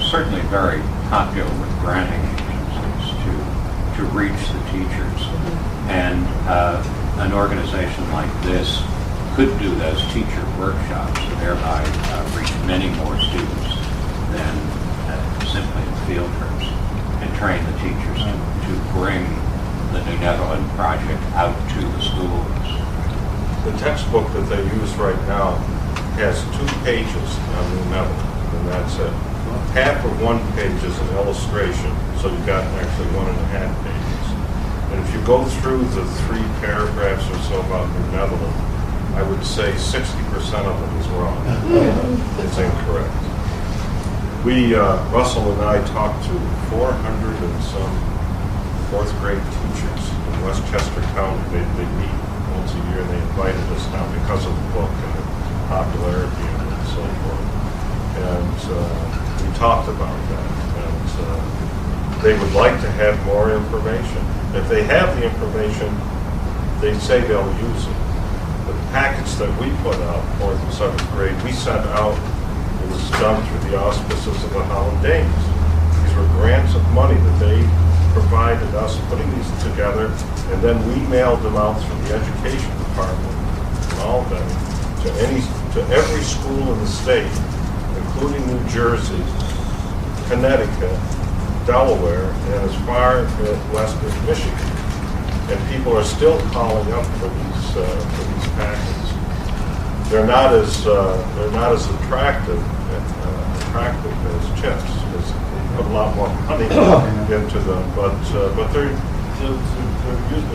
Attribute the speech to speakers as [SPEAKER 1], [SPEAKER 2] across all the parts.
[SPEAKER 1] certainly very popular with granting agencies to reach the teachers. And an organization like this could do those teacher workshops and thereby reach many more students than simply the field trips, and train the teachers to bring the New Netherland project out to the schools.
[SPEAKER 2] The textbook that they use right now has 2 pages on New Netherland, and that's it. Half of 1 page is an illustration, so you've got actually 1.5 pages. And if you go through the 3 paragraphs or so about New Netherland, I would say 60% of it is wrong. It's incorrect. Russell and I talked to 400 and some 4th grade teachers in Westchester County. They meet once a year, and they invited us now because of the book and the popularity of it and so forth. And we talked about that. And they would like to have more information. If they have the information, they say they'll use it. The package that we put out, 4th and 7th grade, we sent out. It was done through the auspices of the Holland Danes. These were grants of money that they provided us putting these together, and then we mailed them out through the education department and all of them to every school in the state, including New Jersey, Connecticut, Delaware, and as far west as Michigan. And people are still calling up for these packets. They're not as attractive as chips, because they put a lot more money into them. But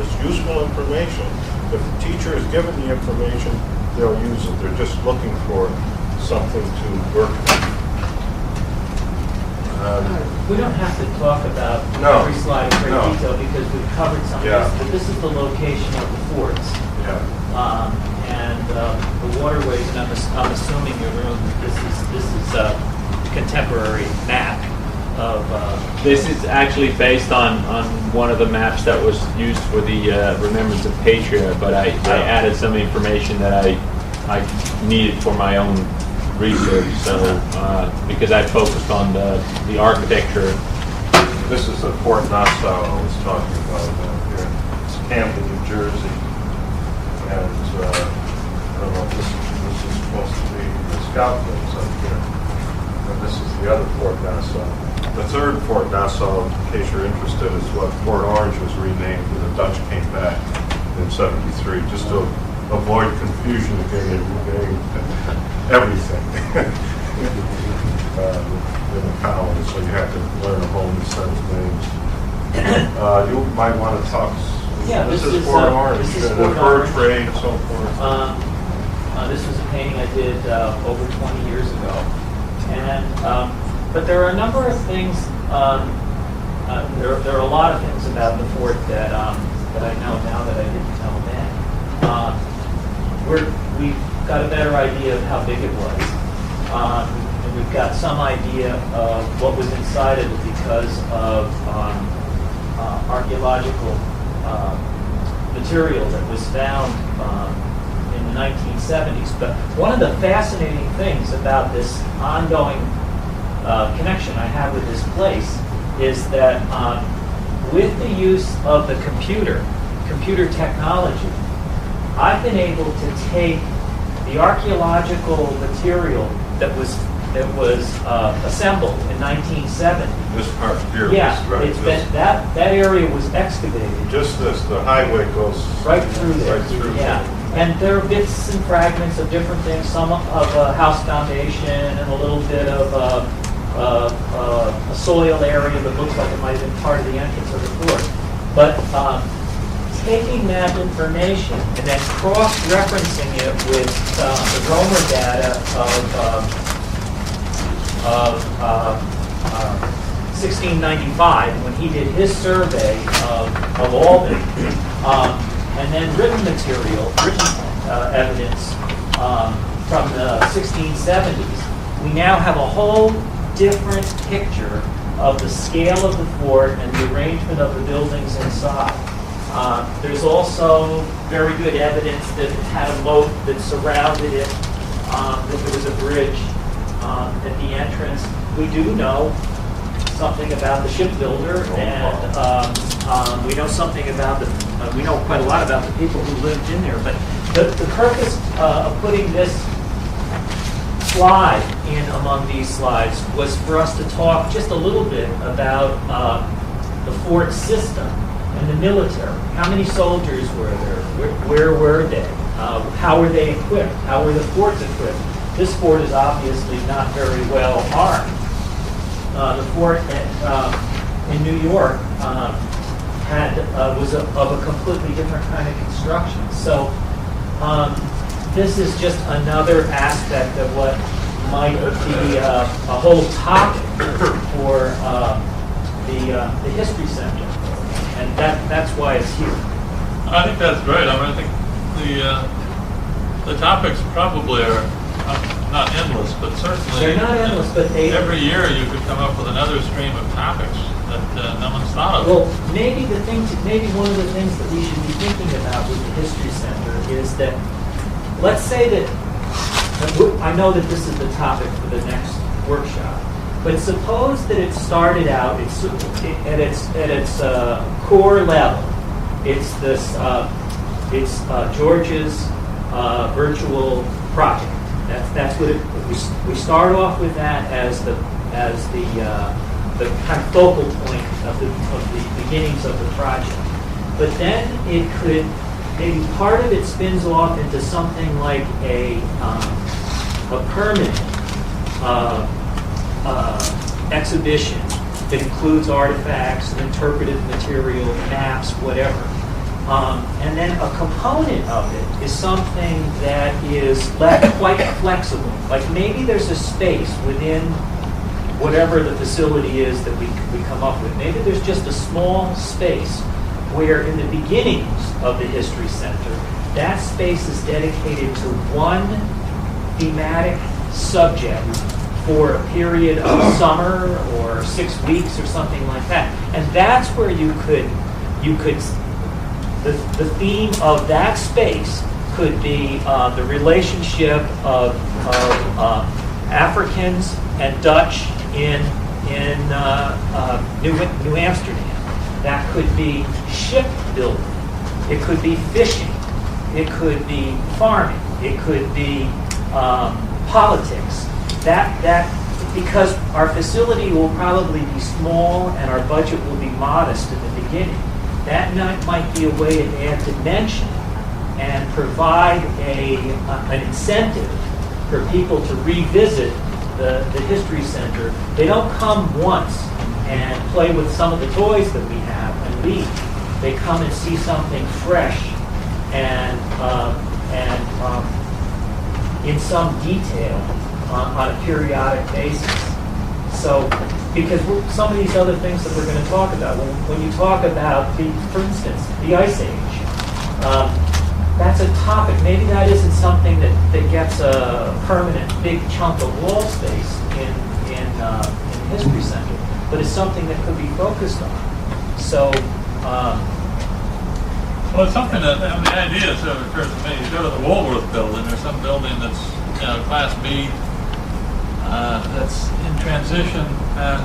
[SPEAKER 2] it's useful information. If the teacher is given the information, they'll use it. They're just looking for something to work with.
[SPEAKER 3] We don't have to talk about every slide in great detail because we've covered some of this, but this is the location of the forts. And the waterways, and I'm assuming this is a contemporary map of...
[SPEAKER 4] This is actually based on one of the maps that was used for the Remembrance of Patriot, but I added some information that I needed for my own research, so because I focused on the architecture.
[SPEAKER 2] This is the Fort Nassau I was talking about here. It's Camden, New Jersey, and I don't know if this is supposed to be the scout base up here, and this is the other Fort Nassau. The third Fort Nassau, in case you're interested, is what Fort Orange was renamed when the Dutch came back in '73, just to avoid confusion again. They renamed everything in the colony, so you have to learn a whole new set of names. You might want to talk. This is Fort Orange, the fur trade and so forth.
[SPEAKER 3] This was a painting I did over 20 years ago, and but there are a number of things. There are a lot of things about the fort that I know now that I didn't know then. We've got a better idea of how big it was. And we've got some idea of what was inside of it because of archaeological material that was found in the 1970s. But one of the fascinating things about this ongoing connection I have with this place is that with the use of the computer technology, I've been able to take the archaeological material that was assembled in 1970.
[SPEAKER 2] This part here,
[SPEAKER 3] it's been that area was excavated.
[SPEAKER 2] Just the highway goes
[SPEAKER 3] right through there.
[SPEAKER 2] Right through
[SPEAKER 3] And there are bits and fragments of different things. Some of a house foundation and a little bit of a soil area that looks like it might have been part of the entrance of the fort. But taking that information and then cross-referencing it with the Romer data of 1695, when he did his survey of Albany, and then written evidence from the 1670s, we now have a whole different picture of the scale of the fort and the arrangement of the buildings inside. There's also very good evidence that it had a moat that surrounded it, that there was a bridge at the entrance. we do know something about the shipbuilder, and we know something about we know quite a lot about the people who lived in there. But the purpose of putting this slide in among these slides was for us to talk just a little bit about the fort system and the military. How many soldiers were there? Where were they? How were they equipped? How were the forts equipped? This fort is obviously not very well armed. The fort in New York was of a completely different kind of construction. So this is just another aspect of what might be a whole topic for the History Center, and that's why it's here.
[SPEAKER 5] I think that's great. I mean, I think the topics probably are not endless, but certainly
[SPEAKER 3] They're not endless, but
[SPEAKER 5] every year you could come up with another stream of topics that no one's thought of.
[SPEAKER 3] Well, maybe one of the things that we should be thinking about with the History Center is that, let's say that, I know that this is the topic for the next workshop, but suppose that it started out at its core level. It's this. It's George's virtual project. That's what we start off with that as the kind of focal point of the beginnings of the project. But then it could, maybe part of it spins off into something like a permanent exhibition that includes artifacts, interpretive material, maps, whatever. And then a component of it is something that is left quite flexible. Like maybe there's a space within whatever the facility is that we come up with. Maybe there's just a small space where in the beginnings of the History Center, that space is dedicated to one thematic subject for a period of summer or 6 weeks or something like that. And that's where you could the theme of that space could be the relationship of Africans and Dutch in New Amsterdam. That could be shipbuilding. It could be fishing. It could be farming. It could be politics. Because our facility will probably be small and our budget will be modest in the beginning. That might be a way to add dimension and provide an incentive for people to revisit the History Center. They don't come once and play with some of the toys that we have and leave. They come and see something fresh and in some detail on a periodic basis. So, because some of these other things that we're going to talk about, when you talk about, for instance, the Ice Age, that's a topic. Maybe that isn't something that gets a permanent big chunk of wall space in the History Center, but it's something that could be focused on. So,
[SPEAKER 5] well, it's something that, I mean, the idea sort of occurs to me. You go to the Woolworth building, or some building that's, Class B, that's in transition, and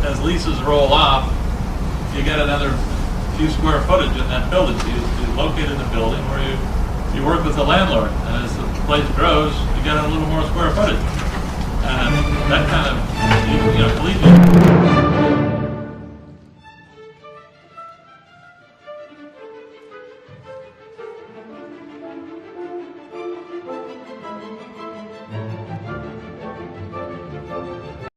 [SPEAKER 5] as leases roll off, you get another few square footage in that building. So you locate in a building where you work with the landlord, and as the place grows, you get a little more square footage. And that kind of